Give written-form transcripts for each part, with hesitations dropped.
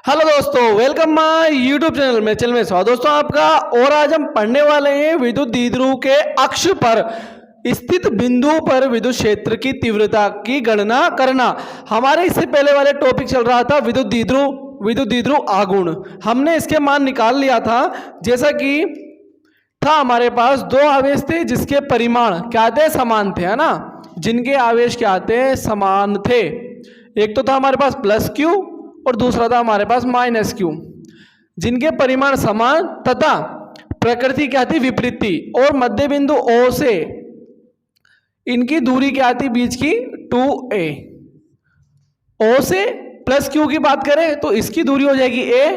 Hello दोस्तों, welcome my YouTube channel में स्वागत दोस्तों आपका। और आज हम पढ़ने वाले हैं विद्युत द्विध्रुव के अक्ष पर स्थित बिंदु पर विद्युत क्षेत्र की तीव्रता की गणना करना। हमारे इससे पहले वाले टॉपिक चल रहा था विद्युत द्विध्रुव आघूर्ण। हमने इसके मान निकाल लिया था। जैसा कि था हमारे पास दो आवेश थे जिसके परिमाण क्या थे, समान थे, है ना। जिनके आवेश क्या थे, समान थे। एक तो था हमारे पास प्लस क्यू और दूसरा था हमारे पास माइनस क्यू, जिनके परिमाण समान तथा प्रकृति क्या थी, विपरीत थी। और मध्य बिंदु O से इनकी दूरी क्या थी, बीच की 2a। O से प्लस क्यू की बात करें तो इसकी दूरी हो जाएगी a,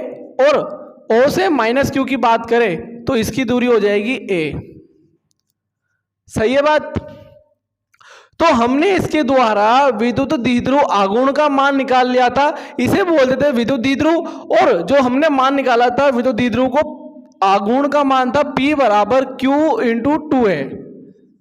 और O से माइनस क्यू की बात करें तो इसकी दूरी हो जाएगी a। सही है बात। तो हमने इसके द्वारा विद्युत द्विध्रुव आघूर्ण का मान निकाल लिया था। इसे बोलते थे विद्युत द्विध्रुव। और जो हमने मान निकाला था विद्युत द्विध्रुव को, आघूर्ण का मान था P बराबर Q इंटू 2a।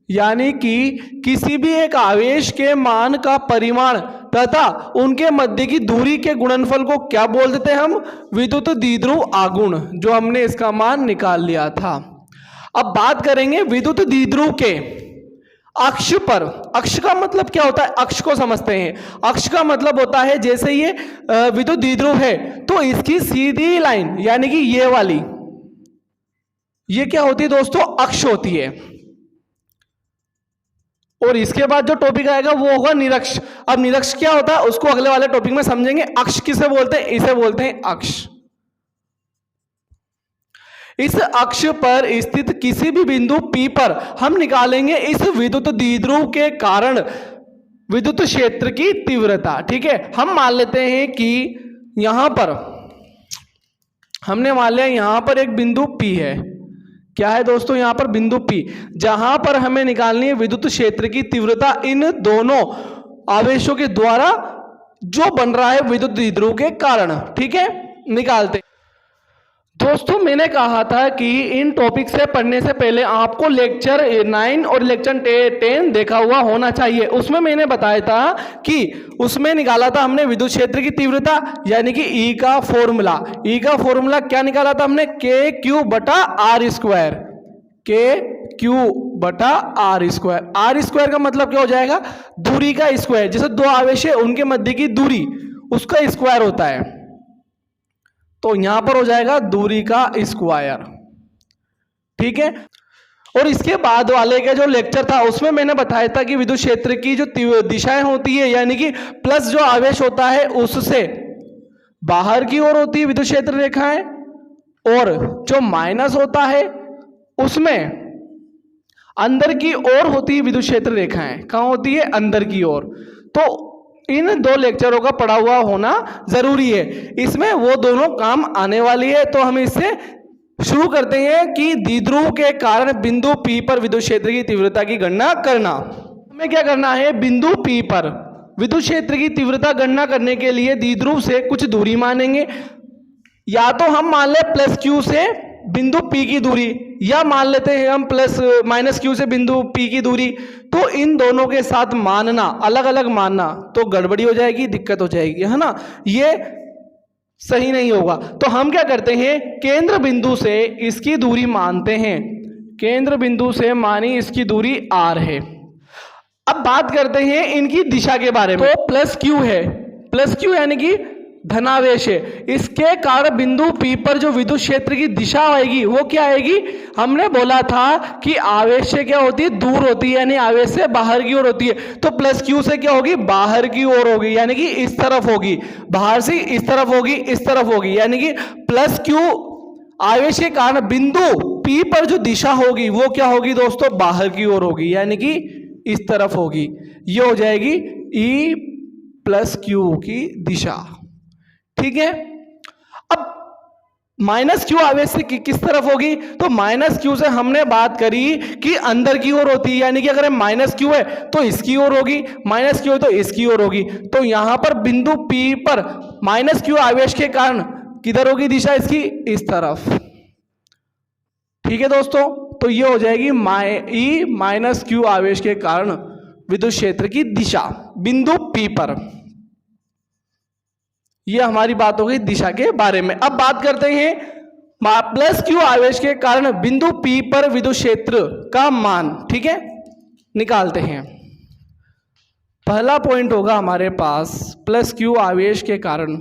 यानी कि किसी भी एक आवेश के मान का परिमाण तथा उनके मध्य की दूरी के गुणनफल को क्या बोलते थे हम, विद्युत द्विध्रुव आघूर्ण, जो हमने इसका मान निकाल लिया था। अब बात करेंगे विद्युत द्विध्रुव के अक्ष पर। अक्ष का मतलब क्या होता है, अक्ष को समझते हैं। अक्ष का मतलब होता है, जैसे ये विद्युत द्विध्रुव है तो इसकी सीधी लाइन यानी कि ये वाली, ये क्या होती है दोस्तों, अक्ष होती है। और इसके बाद जो टॉपिक आएगा वो होगा निरक्ष। अब निरक्ष क्या होता है उसको अगले वाले टॉपिक में समझेंगे। अक्ष किसे बोलते हैं, इसे बोलते हैं अक्ष। इस अक्ष पर स्थित किसी भी बिंदु P पर हम निकालेंगे इस विद्युत द्विध्रुव के कारण विद्युत क्षेत्र की तीव्रता। ठीक है, हम मान लेते हैं कि यहां पर हमने मान लिया, यहां पर एक बिंदु P है। क्या है दोस्तों, यहां पर बिंदु P, जहां पर हमें निकालनी है विद्युत क्षेत्र की तीव्रता इन दोनों आवेशों के द्वारा जो बन रहा है विद्युत द्विध्रुव के कारण। ठीक है, निकालते दोस्तों। मैंने कहा था कि इन टॉपिक से पढ़ने से पहले आपको लेक्चर 9 और लेक्चर 10 देखा हुआ होना चाहिए। उसमें मैंने बताया था कि उसमें निकाला था हमने विद्युत क्षेत्र की तीव्रता यानी कि E का फॉर्मूला। E का फॉर्मूला क्या निकाला था हमने, KQ बटा R स्क्वायर। KQ बटा R स्क्वायर। R स्क्वायर का मतलब क्या हो जाएगा, दूरी का स्क्वायर। जैसे दो आवेश है उनके मध्य की दूरी, उसका स्क्वायर होता है। तो यहां पर हो जाएगा दूरी का स्क्वायर। ठीक है। और इसके बाद वाले का जो लेक्चर था उसमें मैंने बताया था कि विद्युत क्षेत्र की जो दिशाएं होती है यानी कि प्लस जो आवेश होता है उससे बाहर की ओर होती है विद्युत क्षेत्र रेखाएं, और जो माइनस होता है उसमें अंदर की ओर होती है विद्युत क्षेत्र रेखाएं। कहां होती है, अंदर की ओर। तो इन दो लेक्चरों का पढ़ा हुआ होना जरूरी है, इसमें वो दोनों काम आने वाली है। तो हम इससे शुरू करते हैं कि द्विध्रुव के कारण बिंदु P पर विद्युत क्षेत्र की तीव्रता की गणना करना। हमें क्या करना है, बिंदु P पर विद्युत क्षेत्र की तीव्रता गणना करने के लिए द्विध्रुव से कुछ दूरी मानेंगे। या तो हम मान ले प्लस Q से बिंदु P की दूरी, या मान लेते हैं हम माइनस Q से बिंदु P की दूरी। तो इन दोनों के साथ मानना, अलग अलग मानना तो गड़बड़ी हो जाएगी, दिक्कत हो जाएगी, है ना, ये सही नहीं होगा। तो हम क्या करते हैं, केंद्र बिंदु से इसकी दूरी मानते हैं। केंद्र बिंदु से मानी इसकी दूरी R है। अब बात करते हैं इनकी दिशा के बारे में। तो प्लस Q है, प्लस Q यानी कि धनावेश है। इसके कारण बिंदु P पर जो विद्युत क्षेत्र की दिशा आएगी वो क्या आएगी, हमने बोला था कि आवेश से क्या होती है, दूर होती है, यानी आवेश से बाहर की ओर होती है। तो प्लस Q से क्या होगी, बाहर की ओर होगी, यानी कि इस तरफ होगी। बाहर से इस तरफ होगी, इस तरफ होगी, यानी कि प्लस Q आवेश के कारण बिंदु P पर जो दिशा होगी वो क्या होगी दोस्तों, बाहर की ओर होगी, यानी कि इस तरफ होगी। ये हो जाएगी E प्लस Q की दिशा। ठीक है। अब माइनस Q आवेश से किस तरफ होगी, तो माइनस Q से हमने बात करी कि अंदर की ओर होती है, यानी कि अगर माइनस Q है तो इसकी ओर होगी, माइनस Q है तो इसकी ओर होगी। तो यहां पर बिंदु P पर माइनस Q आवेश के कारण किधर होगी दिशा इसकी, इस तरफ। ठीक है दोस्तों, तो ये हो जाएगी E माइनस Q आवेश के कारण विद्युत क्षेत्र की दिशा बिंदु P पर। ये हमारी बात हो गई दिशा के बारे में। अब बात करते हैं प्लस क्यू आवेश के कारण बिंदु P पर विद्युत क्षेत्र का मान। ठीक है, निकालते हैं। पहला पॉइंट होगा हमारे पास प्लस क्यू आवेश के कारण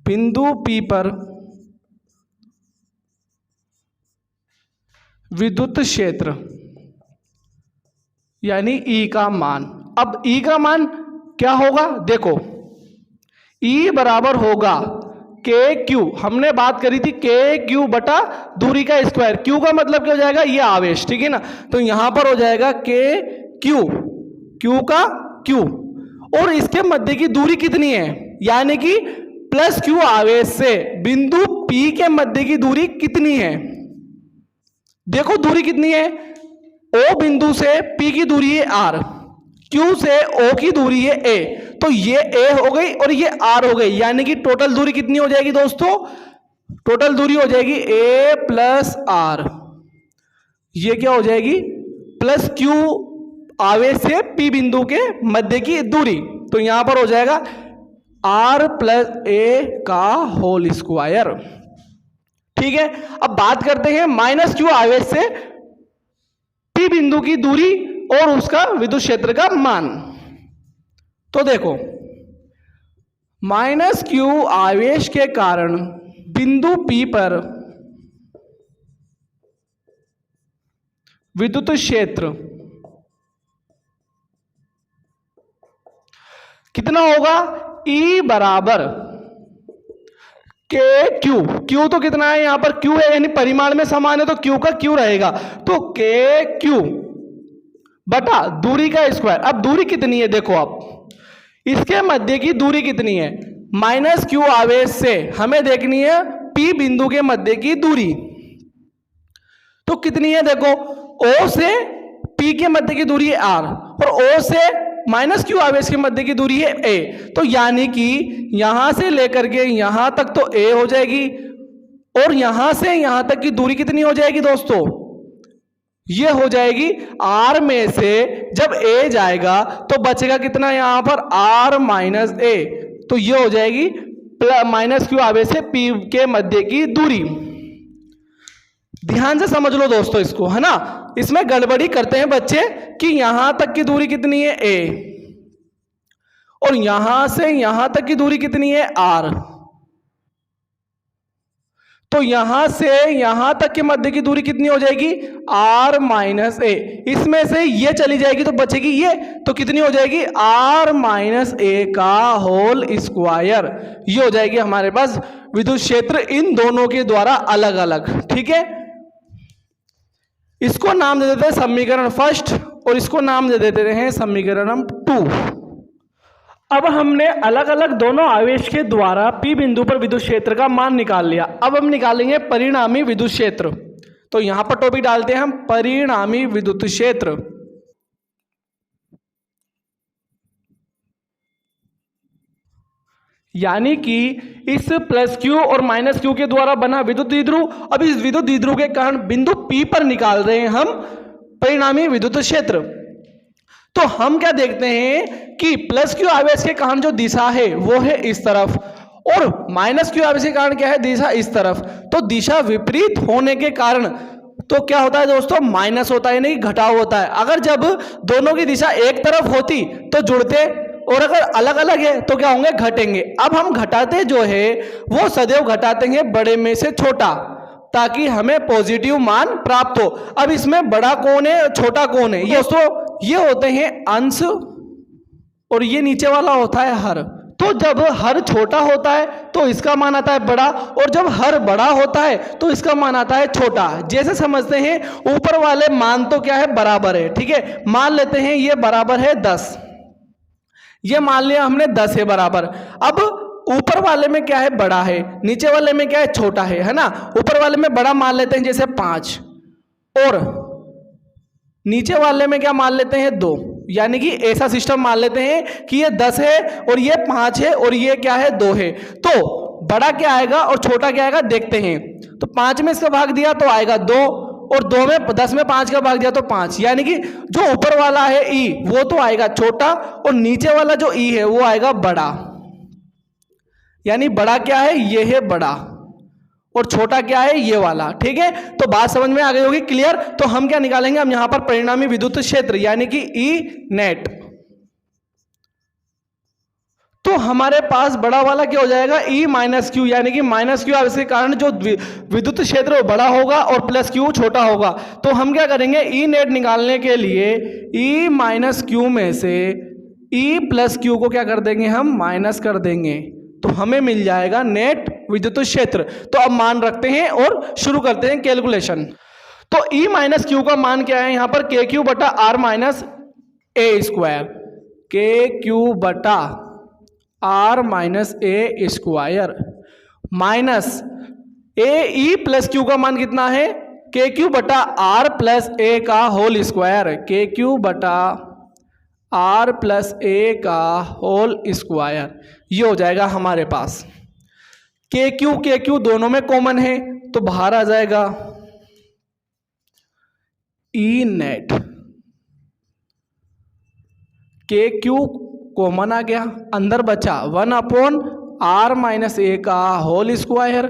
बिंदु P पर विद्युत क्षेत्र यानी E का मान। अब E का मान क्या होगा, देखो E बराबर होगा के क्यू, हमने बात करी थी के क्यू बटा दूरी का स्क्वायर। क्यू का मतलब क्या हो जाएगा, ये आवेश, ठीक है ना। तो यहां पर हो जाएगा के क्यू, क्यू का क्यू, और इसके मध्य की दूरी कितनी है, यानी कि प्लस क्यू आवेश से बिंदु P के मध्य की दूरी कितनी है। देखो दूरी कितनी है, O बिंदु से P की दूरी है R, Q से O की दूरी है A, तो ये A हो गई और ये R हो गई, यानी कि टोटल दूरी कितनी हो जाएगी दोस्तों, टोटल दूरी हो जाएगी A प्लस R। ये क्या हो जाएगी, प्लस Q आवेश से P बिंदु के मध्य की दूरी, तो यहां पर हो जाएगा R प्लस A का होल स्क्वायर। ठीक है, अब बात करते हैं माइनस Q आवेश से P बिंदु की दूरी और उसका विद्युत क्षेत्र का मान। तो देखो माइनस Q आवेश के कारण बिंदु P पर विद्युत क्षेत्र कितना होगा, E बराबर के क्यू, क्यू तो कितना है, यहां पर क्यू है यानी परिमाण में समान है, तो क्यू का क्यू रहेगा, तो के क्यू बटा दूरी का स्क्वायर। अब दूरी कितनी है, देखो आप इसके मध्य की दूरी कितनी है, माइनस क्यू आवेश से हमें देखनी है P बिंदु के मध्य की दूरी, तो कितनी है, देखो O से P के मध्य की दूरी है R और O से माइनस क्यू आवेश के मध्य की दूरी है A, तो यानी कि यहां से लेकर के यहां तक तो A हो जाएगी और यहां से यहां तक की दूरी कितनी हो जाएगी दोस्तों, ये हो जाएगी R में से जब A जाएगा तो बचेगा कितना यहां पर R माइनस A, तो ये हो जाएगी माइनस क्यू आवेश से P के मध्य की दूरी। ध्यान से समझ लो दोस्तों इसको, है ना, इसमें गड़बड़ी करते हैं बच्चे कि यहां तक की दूरी कितनी है A और यहां से यहां तक की दूरी कितनी है R, तो यहां से यहां तक के मध्य की दूरी कितनी हो जाएगी R माइनस A, इसमें से ये चली जाएगी तो बचेगी ये, तो कितनी हो जाएगी R माइनस A का होल स्क्वायर। ये हो जाएगी हमारे पास विद्युत क्षेत्र इन दोनों के द्वारा अलग अलग। ठीक है, इसको नाम दे देते हैं समीकरण फर्स्ट और इसको नाम दे देते हैं समीकरण 2। अब हमने अलग अलग दोनों आवेश के द्वारा P बिंदु पर विद्युत क्षेत्र का मान निकाल लिया। अब हम निकालेंगे परिणामी विद्युत क्षेत्र, तो यहां पर टॉपिक डालते हैं हम परिणामी विद्युत क्षेत्र। यानी कि इस प्लस क्यू और माइनस क्यू के द्वारा बना विद्युत द्विध्रुव, अब इस विद्युत द्विध्रुव के कारण बिंदु P पर निकाल रहे हैं हम परिणामी विद्युत क्षेत्र। तो हम क्या देखते हैं कि प्लस क्यू आवेश के कारण जो दिशा है वो है इस तरफ और माइनस क्यू आवेश के कारण क्या है, दिशा इस तरफ। तो दिशा विपरीत होने के कारण तो क्या होता है दोस्तों, माइनस होता है यानी कि घटाव होता है। अगर जब दोनों की दिशा एक तरफ होती तो जुड़ते और अगर अलग अलग है तो क्या होंगे, घटेंगे। अब हम घटाते जो है वो सदैव घटाते हैं बड़े में से छोटा, ताकि हमें पॉजिटिव मान प्राप्त हो। अब इसमें बड़ा कौन है, छोटा कौन है, ये दोस्तों ये होते हैं अंश और ये नीचे वाला होता है हर। तो जब हर छोटा होता है तो इसका मान आता है बड़ा और जब हर बड़ा होता है तो इसका मान आता है छोटा। जैसे समझते हैं ऊपर वाले मान तो क्या है, बराबर है। ठीक है, मान लेते हैं ये बराबर है 10, ये मान लिया हमने 10 है बराबर। अब ऊपर वाले में क्या है, बड़ा है, नीचे वाले में क्या है, छोटा है ना। ऊपर वाले में बड़ा मान लेते हैं जैसे 5 और नीचे वाले में क्या मान लेते हैं 2, यानी कि ऐसा सिस्टम मान लेते हैं कि ये 10 है और ये 5 है और ये क्या है 2 है। तो बड़ा क्या आएगा और छोटा क्या आएगा देखते हैं। तो 5 में इसका भाग दिया तो आएगा 2 और 2 में 10 में 5 का भाग दिया तो 5, यानी कि जो ऊपर वाला है ई वो तो आएगा छोटा और नीचे वाला जो ई है वो आएगा बड़ा। यानी बड़ा क्या है, ये है बड़ा, और छोटा क्या है, ये वाला। ठीक है, तो बात समझ में आ गई होगी, क्लियर। तो हम क्या निकालेंगे, हम यहां पर परिणामी विद्युत क्षेत्र यानी कि ई नेट। तो हमारे पास बड़ा वाला क्या हो जाएगा, ई माइनस क्यू, यानी कि माइनस क्यू इसके कारण जो विद्युत क्षेत्र वो बड़ा होगा और प्लस क्यू छोटा होगा। तो हम क्या करेंगे, ई नेट निकालने के लिए ई माइनस क्यू में से ई प्लस क्यू को क्या कर देंगे, हम माइनस कर देंगे, तो हमें मिल जाएगा नेट विद्युत क्षेत्र। तो अब मान रखते हैं और शुरू करते हैं कैलकुलेशन। तो ई माइनस क्यू का मान क्या है, यहां पर के क्यू बटा R minus A square, K Q बटा R minus A square minus A E plus Q का मान कितना है, के क्यू बटा आर प्लस ए का होल स्क्वायर, के क्यू बटा आर प्लस ए का होल स्क्वायर। ये हो जाएगा हमारे पास। के क्यू दोनों में कॉमन है तो बाहर आ जाएगा E net, K Q common आ गया, अंदर बचा 1/r माइनस ए का whole square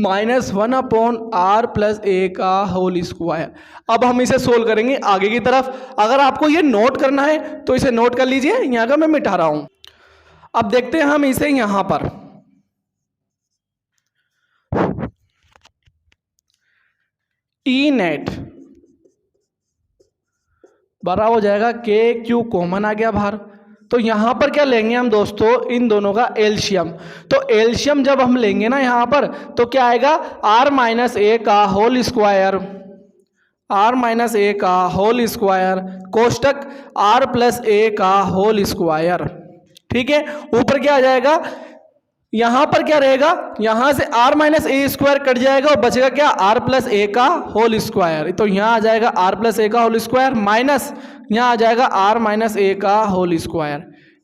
minus 1/r plus A का होल स्क्वायर। अब हम इसे सोल्व करेंगे आगे की तरफ। अगर आपको ये नोट करना है तो इसे नोट कर लीजिए, यहाँ का मैं मिटा रहा हूं। अब देखते हैं हम इसे यहां पर, ई नेट बराबर हो जाएगा, के क्यू कॉमन आ गया बाहर, तो यहां पर क्या लेंगे हम दोस्तों, इन दोनों का एलसीएम। तो एलसीएम जब हम लेंगे ना यहां पर, तो क्या आएगा, आर माइनस ए का whole square, are minus A का whole square कोष्टक are plus A का होल स्क्वायर। ठीक है, ऊपर क्या आ जाएगा, यहां पर क्या रहेगा, यहां से R minus A square cut जाएगा और बचेगा क्या, आर प्लस ए का होल स्क्वायर। तो यहां आ जाएगा आर प्लस ए का होल स्क्वायर माइनस यहां आ जाएगा आर माइनस ए का होल स्क्वायर।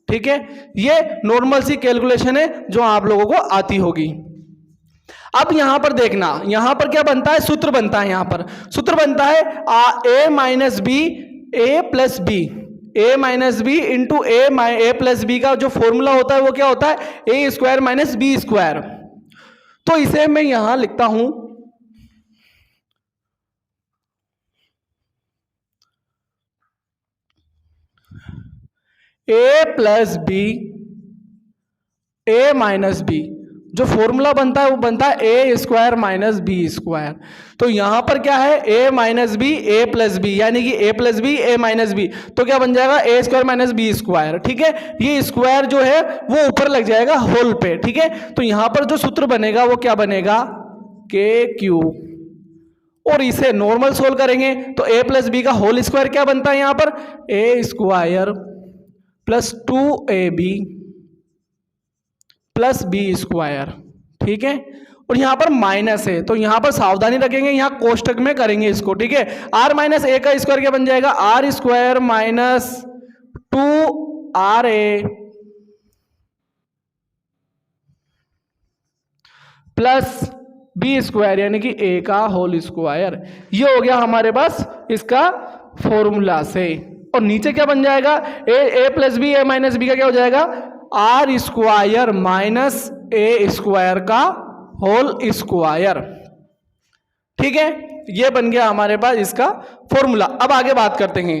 ठीक है, ये नॉर्मल सी कैलकुलेशन है जो आप लोगों को आती होगी। अब यहां पर देखना, यहां पर क्या बनता है, सूत्र बनता है, यहां पर सूत्र बनता है ए minus B A plus B, A minus B into A plus B का जो फॉर्मूला होता है वो क्या होता है, ए स्क्वायर माइनस बी स्क्वायर। तो इसे मैं यहां लिखता हूं ए plus B A minus B, जो फॉर्मूला बनता है वो बनता है ए स्क्वायर माइनस बी स्क्वायर। तो यहां पर क्या है, ए माइनस बी ए प्लस बी, यानी कि ए plus B A minus B, तो क्या बन जाएगा, ए स्क्वायर माइनस बी स्क्वायर। ठीक है, ये स्क्वायर जो है वो ऊपर लग जाएगा होल पे। ठीक है, तो यहां पर जो सूत्र बनेगा वो क्या बनेगा, के क्यू, और इसे नॉर्मल सोल्व करेंगे तो ए प्लस बी का होल स्क्वायर क्या बनता है, यहां पर A square plus 2ab plus B square. ठीक है, और यहां पर माइनस है तो यहां पर सावधानी रखेंगे, यहां कोष्टक में करेंगे इसको। ठीक है, आर माइनस ए का स्क्वायर क्या बन जाएगा, R square minus 2ra plus B square यानी कि ए का होल स्क्वायर। ये हो गया हमारे पास इसका फॉर्मूला से। और नीचे क्या बन जाएगा, A plus B A minus B का क्या हो जाएगा, R square minus A square का होल स्क्वायर। ठीक है, ये बन गया हमारे पास इसका फॉर्मूला। अब आगे बात करते हैं,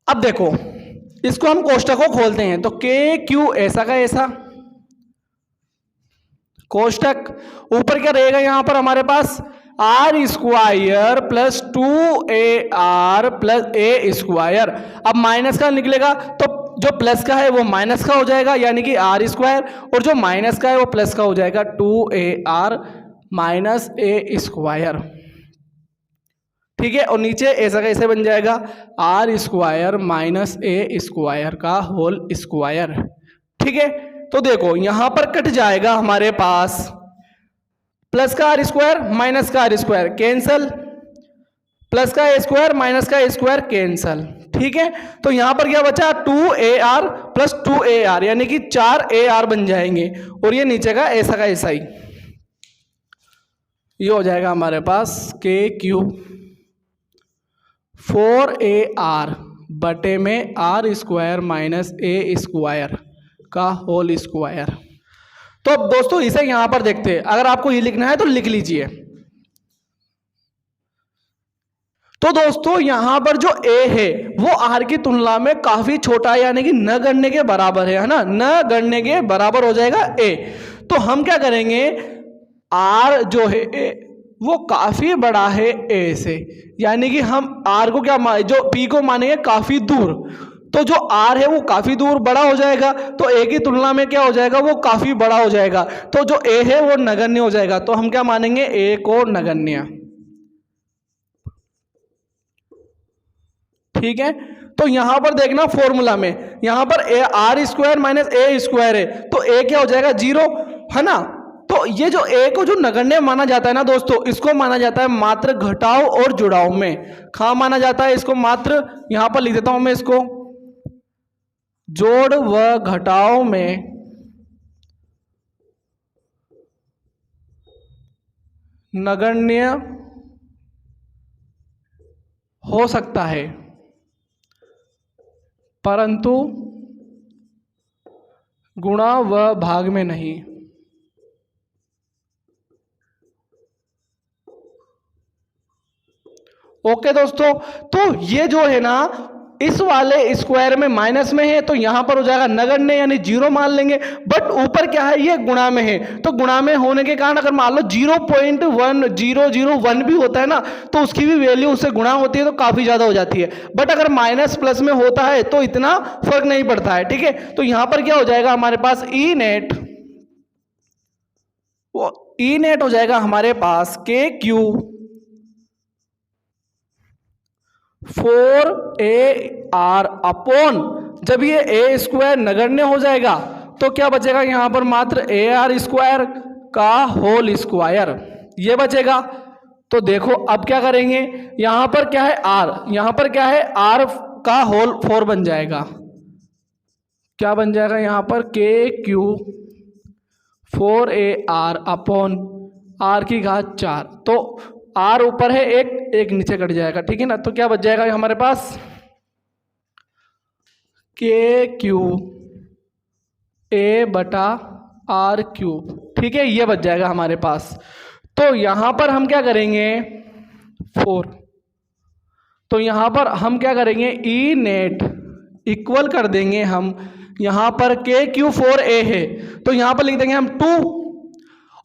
अब देखो इसको हम कोष्टक को खोलते हैं, तो के क्यू ऐसा का ऐसा कोष्टक, ऊपर क्या रहेगा यहां पर हमारे पास R square plus 2ar plus A square. अब माइनस का निकलेगा तो जो प्लस का है वो माइनस का हो जाएगा यानी कि आर स्क्वायर, और जो माइनस का है वो प्लस का हो जाएगा 2ar माइनस ए स्क्वायर। ठीक है, और नीचे ऐसा कैसे बन जाएगा, R square minus A square का होल स्क्वायर। ठीक है, तो देखो यहां पर कट जाएगा हमारे पास प्लस का आर स्क्वायर माइनस का आर स्क्वायर कैंसल, प्लस का ए स्क्वायर माइनस का ए स्क्वायर कैंसल। ठीक है, तो यहां पर क्या बचा, 2ar प्लस 2ar यानी कि 4ar बन जाएंगे, और ये नीचे का ऐसा ही ये हो जाएगा हमारे पास के क्यू 4ar बटे में R square minus A square का होल स्क्वायर। तो अब दोस्तों इसे यहां पर देखते हैं, अगर आपको ये लिखना है तो लिख लीजिए। तो दोस्तों यहां पर जो a है वो r की तुलना में काफी छोटा है, यानी कि न गणने के बराबर है ना, न गणने के बराबर हो जाएगा a। तो हम क्या करेंगे, r जो है वो काफी बड़ा है a से, यानी कि हम r को क्या जो p को मानेंगे काफी दूर, तो जो r है वो काफी दूर बड़ा हो जाएगा, तो a की तुलना में क्या हो जाएगा, वो काफी बड़ा हो जाएगा, तो जो a है वो नगण्य हो जाएगा। तो हम क्या मानेंगे, a को नगण्य। ठीक है, तो यहां पर देखना फॉर्मूला में, यहां पर R square minus A square है, तो ए क्या हो जाएगा, 0, है ना। तो ये जो ए को जो नगण्य माना जाता है ना दोस्तों, इसको माना जाता है मात्र घटाव और जुड़ाव में। कहां माना जाता है इसको, मात्र, यहां पर लिख देता हूं मैं इसको, जोड़ व घटाव में नगण्य हो सकता है, परंतु गुणा व भाग में नहीं। ओके दोस्तों, तो ये जो है ना इस वाले स्क्वायर में माइनस में है, तो यहां पर हो जाएगा नगण्य, यानी 0 मान लेंगे। बट ऊपर क्या है, ये गुणा में है, तो गुणा में होने के कारण अगर मान लो 0.1001 भी होता है ना, तो उसकी भी वैल्यू उससे गुणा होती है, तो काफी ज्यादा हो जाती है। बट अगर माइनस प्लस में होता है तो इतना फर्क नहीं पड़ता है। ठीक है, तो यहां पर क्या हो जाएगा हमारे पास, ई नेट हो जाएगा हमारे पास KQ 4AR अपॉन, जब ये ए स्क्वायर नगण्य हो जाएगा तो क्या बचेगा यहाँ पर, मात्र AR स्क्वायर का होल स्क्वायर, ये बचेगा। तो देखो अब क्या करेंगे, यहां पर क्या है R, यहां पर क्या है R का होल 4 बन जाएगा, क्या बन जाएगा यहाँ पर, KQ 4AR अपॉन R की घात 4, तो R ऊपर है, एक नीचे कट जाएगा। ठीक है ना, तो क्या बच जाएगा हमारे पास, KQ A बटा R क्यूब। ठीक है, ये बच जाएगा हमारे पास। तो यहां पर हम क्या करेंगे, 4, तो यहां पर हम क्या करेंगे, ई नेट इक्वल कर देंगे हम, यहां पर KQ 4A है, तो यहां पर लिख देंगे हम 2,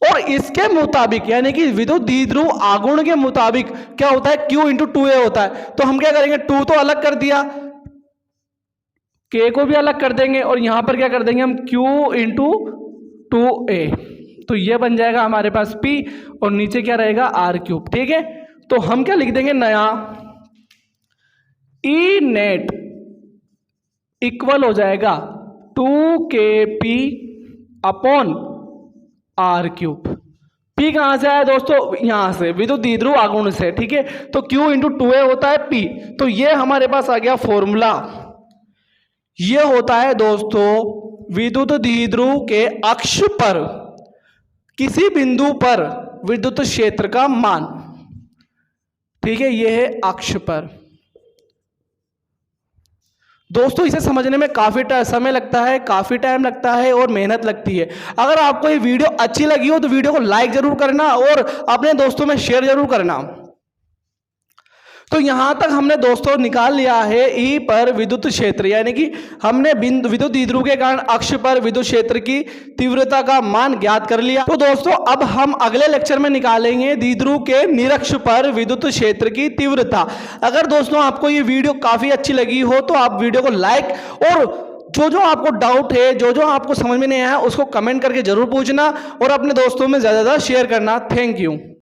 और इसके मुताबिक यानी कि विद्युत द्विध्रुव आघूर्ण के मुताबिक क्या होता है, Q इंटू 2A होता है। तो हम क्या करेंगे, 2 तो अलग कर दिया, K को भी अलग कर देंगे, और यहां पर क्या कर देंगे हम, Q इंटू 2A, तो ये बन जाएगा हमारे पास P, और नीचे क्या रहेगा, R क्यूब। ठीक है, तो हम क्या लिख देंगे नया, ई नेट इक्वल हो जाएगा 2KP upon R cube. P कहां से आया दोस्तों, यहां से विद्युत द्विध्रुव आघूर्ण से। ठीक है, तो Q इंटू 2A होता है P, तो ये हमारे पास आ गया फॉर्मूला। ये होता है दोस्तों विद्युत द्विध्रुव के अक्ष पर किसी बिंदु पर विद्युत क्षेत्र का मान। ठीक है, ये है अक्ष पर। दोस्तों इसे समझने में काफी समय लगता है, काफी टाइम लगता है और मेहनत लगती है। अगर आपको ये वीडियो अच्छी लगी हो तो वीडियो को लाइक जरूर करना और अपने दोस्तों में शेयर जरूर करना। तो यहां तक हमने दोस्तों निकाल लिया है ई पर विद्युत क्षेत्र, यानी कि हमने विद्युत द्विध्रुव के कारण अक्ष पर विद्युत क्षेत्र की तीव्रता का मान ज्ञात कर लिया। तो दोस्तों अब हम अगले लेक्चर में निकालेंगे द्विध्रुव के निरक्ष पर विद्युत क्षेत्र की तीव्रता। अगर दोस्तों आपको ये वीडियो काफी अच्छी लगी हो तो आप वीडियो को लाइक, और जो आपको डाउट है, जो आपको समझ में नहीं आया उसको कमेंट करके जरूर पूछना, और अपने दोस्तों में ज्यादा शेयर करना। Thank you.